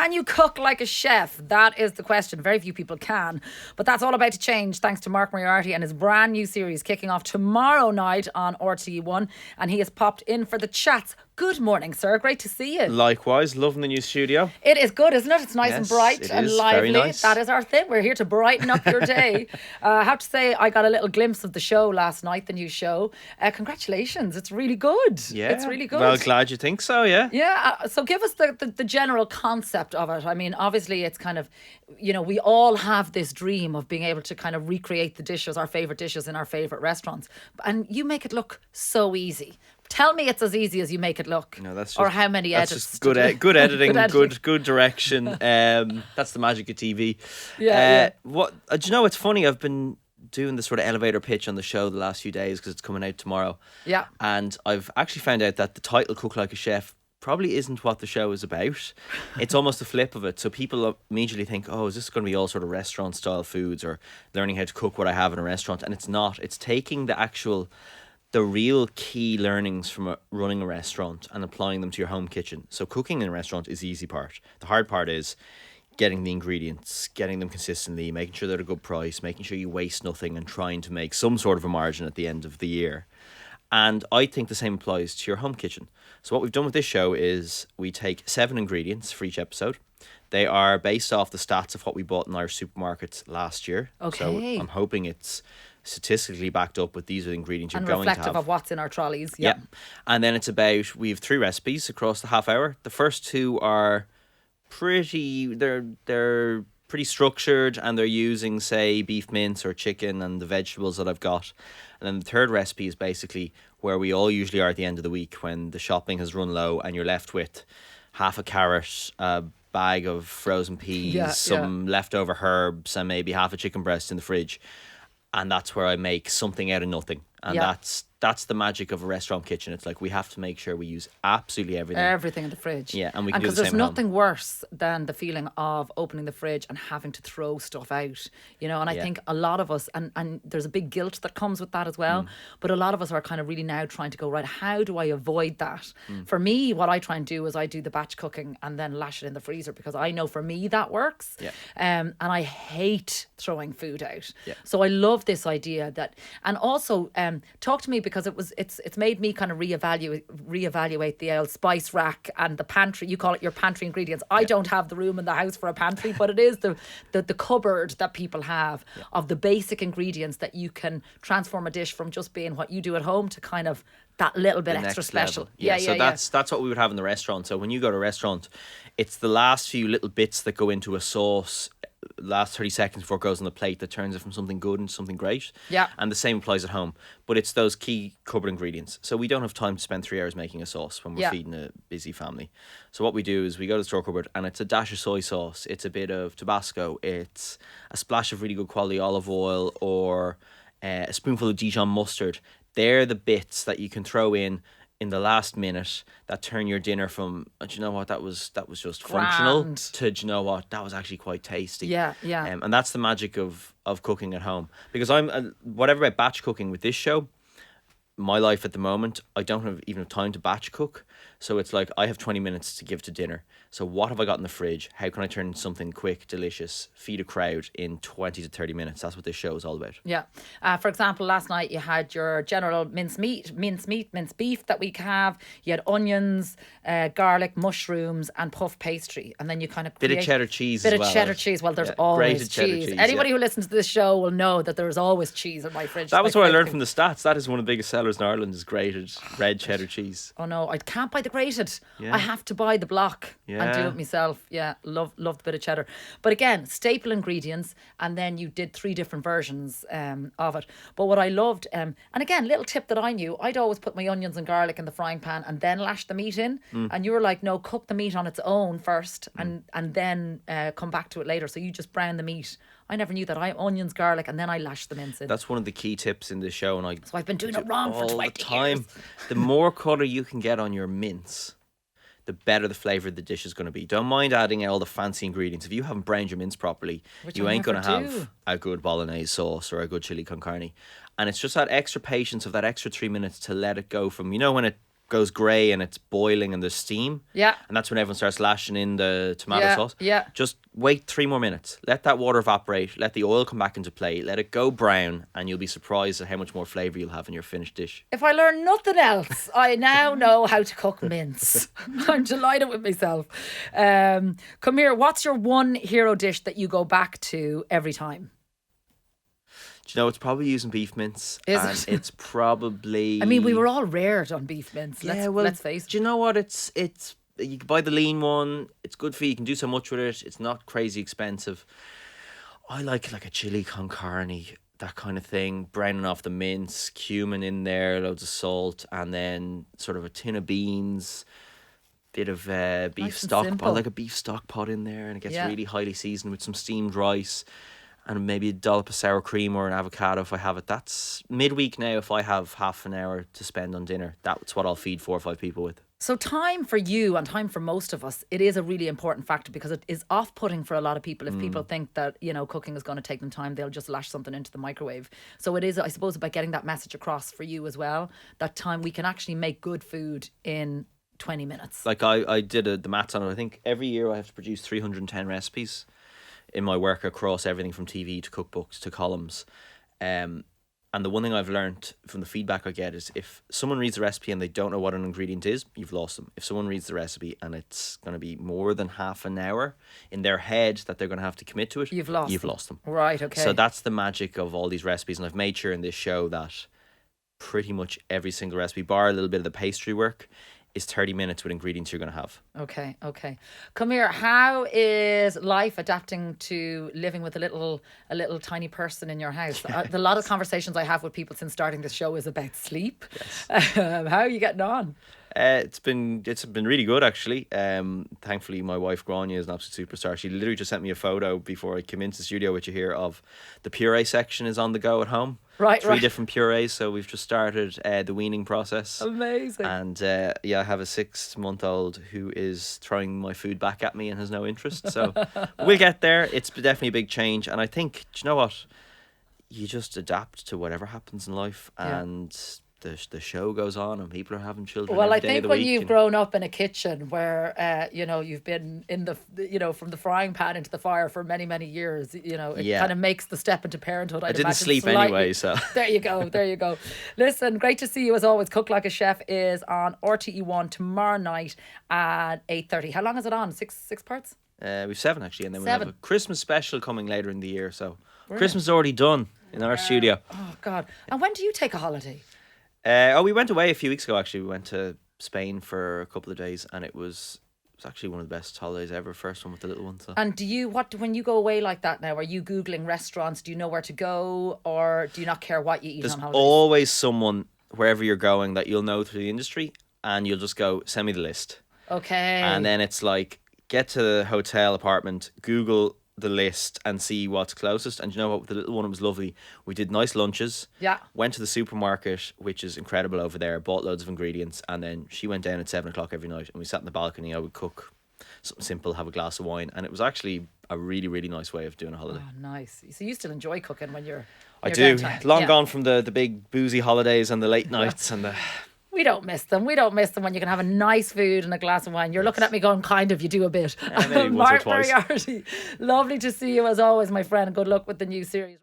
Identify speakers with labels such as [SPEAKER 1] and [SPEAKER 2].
[SPEAKER 1] Can you cook like a chef? That is the question. Very few people can. But that's all about to change thanks to Mark Moriarty and his brand new series kicking off tomorrow night on RTE1. And he has popped in for the chats. Good morning, sir. Great to see you.
[SPEAKER 2] Likewise, loving the new studio.
[SPEAKER 1] It is good, isn't it? It's nice and bright and lively.
[SPEAKER 2] Very nice.
[SPEAKER 1] That is our thing. We're here to brighten up your day. I have to say, I got a little glimpse of the show last night, the new show. Congratulations. It's really good.
[SPEAKER 2] Yeah.
[SPEAKER 1] It's really good.
[SPEAKER 2] Well, glad you think so, yeah.
[SPEAKER 1] Yeah. So give us the general concept of it. I mean, obviously, it's kind of, we all have this dream of being able to kind of recreate the dishes, our favourite dishes in our favourite restaurants. And you make it look so easy. Tell me it's as easy as you make it look.
[SPEAKER 2] No, that's just,
[SPEAKER 1] or how many
[SPEAKER 2] that's
[SPEAKER 1] edits.
[SPEAKER 2] Just good editing,
[SPEAKER 1] good
[SPEAKER 2] good direction. That's the magic of TV.
[SPEAKER 1] Yeah.
[SPEAKER 2] Do you know? It's funny. I've been doing the sort of elevator pitch on the show the last few days because it's coming out tomorrow.
[SPEAKER 1] Yeah.
[SPEAKER 2] And I've actually found out that the title "Cook Like a Chef" probably isn't what the show is about. It's almost a flip of it. So people immediately think, oh, is this going to be all sort of restaurant style foods or learning how to cook what I have in a restaurant? And it's not. It's taking the real key learnings from running a restaurant and applying them to your home kitchen. So cooking in a restaurant is the easy part. The hard part is getting the ingredients, getting them consistently, making sure they're at a good price, making sure you waste nothing and trying to make some sort of a margin at the end of the year. And I think the same applies to your home kitchen. So what we've done with this show is we take 7 ingredients for each episode. They are based off the stats of what we bought in Irish supermarkets last year.
[SPEAKER 1] Okay.
[SPEAKER 2] So I'm hoping it's statistically backed up with these are the ingredients you're
[SPEAKER 1] and
[SPEAKER 2] going to have.
[SPEAKER 1] reflective of what's in our trolleys.
[SPEAKER 2] Yeah. And then it's about, we have 3 recipes across the half hour. The first 2 are they're pretty structured and they're using, say, beef mince or chicken and the vegetables that I've got. And then the third recipe is basically where we all usually are at the end of the week when the shopping has run low and you're left with half a carrot, a bag of frozen peas, some leftover herbs and maybe half a chicken breast in the fridge. And that's where I make something out of nothing. And that's the magic of a restaurant kitchen. It's like we have to make sure we use absolutely everything.
[SPEAKER 1] Everything in the fridge.
[SPEAKER 2] Yeah, and we can do the
[SPEAKER 1] because
[SPEAKER 2] same
[SPEAKER 1] there's
[SPEAKER 2] at home.
[SPEAKER 1] nothing worse than the feeling of opening the fridge and having to throw stuff out. And I think a lot of us, and there's a big guilt that comes with that as well, but a lot of us are kind of really now trying to go, right, how do I avoid that? For me, what I try and do is I do the batch cooking and then lash it in the freezer because I know for me that works.
[SPEAKER 2] Yeah.
[SPEAKER 1] And I hate throwing food out.
[SPEAKER 2] Yeah.
[SPEAKER 1] So I love this idea that, and also talk to me because it's made me kind of reevaluate the old spice rack and the pantry. You call it your pantry ingredients. I don't have the room in the house for a pantry, but it is the cupboard that people have of the basic ingredients that you can transform a dish from just being what you do at home to kind of that little bit
[SPEAKER 2] The
[SPEAKER 1] extra
[SPEAKER 2] next
[SPEAKER 1] special.
[SPEAKER 2] level. So that's what we would have in the restaurant. So when you go to a restaurant, it's the last few little bits that go into a sauce, last 30 seconds before it goes on the plate, that turns it from something good into something great.
[SPEAKER 1] Yeah.
[SPEAKER 2] And the same applies at home. But it's those key cupboard ingredients. So we don't have time to spend 3 hours making a sauce when we're feeding a busy family. So what we do is we go to the store cupboard and it's a dash of soy sauce, it's a bit of Tabasco, it's a splash of really good quality olive oil or a spoonful of Dijon mustard. They're the bits that you can throw in the last minute that turn your dinner from, do you know what, that was just functional to, do you know what, that was actually quite tasty.
[SPEAKER 1] Yeah.
[SPEAKER 2] And that's the magic of cooking at home. Because I'm, whatever about batch cooking with this show, my life at the moment, I don't even have time to batch cook. So it's like I have 20 minutes to give to dinner. So what have I got in the fridge? How can I turn something quick, delicious, feed a crowd in 20 to 30 minutes? That's what this show is all about.
[SPEAKER 1] Yeah. For example, last night you had your general mince beef that we have. You had onions, garlic, mushrooms, and puff pastry, and then you kind of
[SPEAKER 2] Bit of cheddar cheese as well.
[SPEAKER 1] Cheddar cheese. Well, there's always
[SPEAKER 2] grated cheddar
[SPEAKER 1] cheese.
[SPEAKER 2] cheese,
[SPEAKER 1] Anybody who listens to this show will know that there is always cheese in my fridge.
[SPEAKER 2] That was what I learned from the stats. That is one of the biggest sellers in Ireland is grated red cheddar cheese.
[SPEAKER 1] Oh no, I can't buy the grated.
[SPEAKER 2] Yeah.
[SPEAKER 1] I have to buy the block and do it myself. Yeah, love the bit of cheddar. But again, staple ingredients, and then you did 3 different versions of it. But what I loved, and again, little tip that I knew, I'd always put my onions and garlic in the frying pan and then lash the meat in. And you were like, no, cook the meat on its own first and then come back to it later. So you just brown the meat. I never knew that. I onions, garlic, and then I lash the mince in.
[SPEAKER 2] That's one of the key tips in this show, and
[SPEAKER 1] so I've been doing it wrong for 20 years.
[SPEAKER 2] The more colour you can get on your mince, the better the flavour of the dish is going to be. Don't mind adding all the fancy ingredients. If you haven't browned your mince properly, you ain't going to have a good bolognese sauce or a good chili con carne. And it's just that extra patience of that extra 3 minutes to let it go from, when it goes grey and it's boiling and there's steam.
[SPEAKER 1] Yeah.
[SPEAKER 2] And that's when everyone starts lashing in the tomato sauce.
[SPEAKER 1] Yeah.
[SPEAKER 2] Just wait 3 more minutes. Let that water evaporate. Let the oil come back into play. Let it go brown, and you'll be surprised at how much more flavour you'll have in your finished dish.
[SPEAKER 1] If I learn nothing else, I now know how to cook mince. I'm delighted with myself. Come here. What's your one hero dish that you go back to every time?
[SPEAKER 2] Do you know, it's probably using beef mince.
[SPEAKER 1] Is it?
[SPEAKER 2] It's probably...
[SPEAKER 1] I mean, we were all reared on beef mince. Let's face it.
[SPEAKER 2] Do you know what? It's you can buy the lean one. It's good for you. You can do so much with it. It's not crazy expensive. I like a chili con carne, that kind of thing. Browning off the mince, cumin in there, loads of salt, and then sort of a tin of beans, bit of beef
[SPEAKER 1] Nice and
[SPEAKER 2] stock
[SPEAKER 1] simple.
[SPEAKER 2] pot, like a beef stock pot in there, and it gets really highly seasoned with some steamed rice. And maybe a dollop of sour cream or an avocado if I have it. That's midweek now. If I have half an hour to spend on dinner, that's what I'll feed 4 or 5 people with.
[SPEAKER 1] So time for you and time for most of us, it is a really important factor because it is off-putting for a lot of people. If people think that, cooking is going to take them time, they'll just lash something into the microwave. So it is, I suppose, about getting that message across for you as well, that time we can actually make good food in 20 minutes.
[SPEAKER 2] Like I did the maths on it. I think every year I have to produce 310 recipes in my work across everything from TV to cookbooks to columns. And the one thing I've learned from the feedback I get is if someone reads the recipe and they don't know what an ingredient is, you've lost them. If someone reads the recipe and it's going to be more than half an hour in their head that they're going to have to commit to it, you've lost them.
[SPEAKER 1] Right, okay.
[SPEAKER 2] So that's the magic of all these recipes. And I've made sure in this show that pretty much every single recipe, bar a little bit of the pastry work, is 30 minutes with ingredients you're going to have.
[SPEAKER 1] Okay. Come here. How is life adapting to living with a little tiny person in your house? A lot of conversations I have with people since starting this show is about sleep. Yes. How are you getting on?
[SPEAKER 2] It's been really good actually. Thankfully my wife Grania is an absolute superstar. She literally just sent me a photo before I came into the studio with you here of the puree section is on the go at home.
[SPEAKER 1] Right,
[SPEAKER 2] 3 different purees, so we've just started the weaning process.
[SPEAKER 1] Amazing.
[SPEAKER 2] And I have a 6-month-old who is throwing my food back at me and has no interest. So we'll get there. It's definitely a big change, and I think, do you know what? You just adapt to whatever happens in life, and the show goes on, and people are having children.
[SPEAKER 1] Well,
[SPEAKER 2] every
[SPEAKER 1] I
[SPEAKER 2] day of
[SPEAKER 1] think
[SPEAKER 2] the
[SPEAKER 1] when
[SPEAKER 2] week,
[SPEAKER 1] you've grown up in a kitchen where you've been in the from the frying pan into the fire for many years, it kind of makes the step into parenthood.
[SPEAKER 2] I didn't sleep anyway, so
[SPEAKER 1] there you go. Listen, great to see you as always. Cook Like a Chef is on RTE1 tomorrow night at 8:30. How long is it on? Six parts?
[SPEAKER 2] We've 7 actually, and then we
[SPEAKER 1] 7.
[SPEAKER 2] have a Christmas special coming later in the year. So Christmas is already done in our studio.
[SPEAKER 1] Oh God! And when do you take a holiday?
[SPEAKER 2] We went away a few weeks ago actually. We went to Spain for a couple of days, and it was actually one of the best holidays ever. First one with the little one. So.
[SPEAKER 1] And when you go away like that now, are you Googling restaurants? Do you know where to go, or do you not care what you eat
[SPEAKER 2] There's
[SPEAKER 1] on holidays?
[SPEAKER 2] always someone wherever you're going that you'll know through the industry, and you'll just go, send me the list.
[SPEAKER 1] Okay.
[SPEAKER 2] And then it's like, get to the hotel apartment, Google the list and see what's closest. And you know what, with the little one, it was lovely. We did nice lunches.
[SPEAKER 1] Yeah.
[SPEAKER 2] Went to the supermarket, which is incredible over there, bought loads of ingredients, and then she went down at 7:00 every night, and we sat in the balcony. I would cook something simple, have a glass of wine, and it was actually a really, really nice way of doing a holiday.
[SPEAKER 1] Oh, nice. So you still enjoy cooking when you're
[SPEAKER 2] I do.
[SPEAKER 1] downtime.
[SPEAKER 2] Long gone from the big boozy holidays and the late nights and the...
[SPEAKER 1] We don't miss them. We don't miss them when you can have a nice food and a glass of wine. You're looking at me going, kind of, you do a bit.
[SPEAKER 2] Maybe once or twice.
[SPEAKER 1] Moriarty, lovely to see you as always, my friend. Good luck with the new series.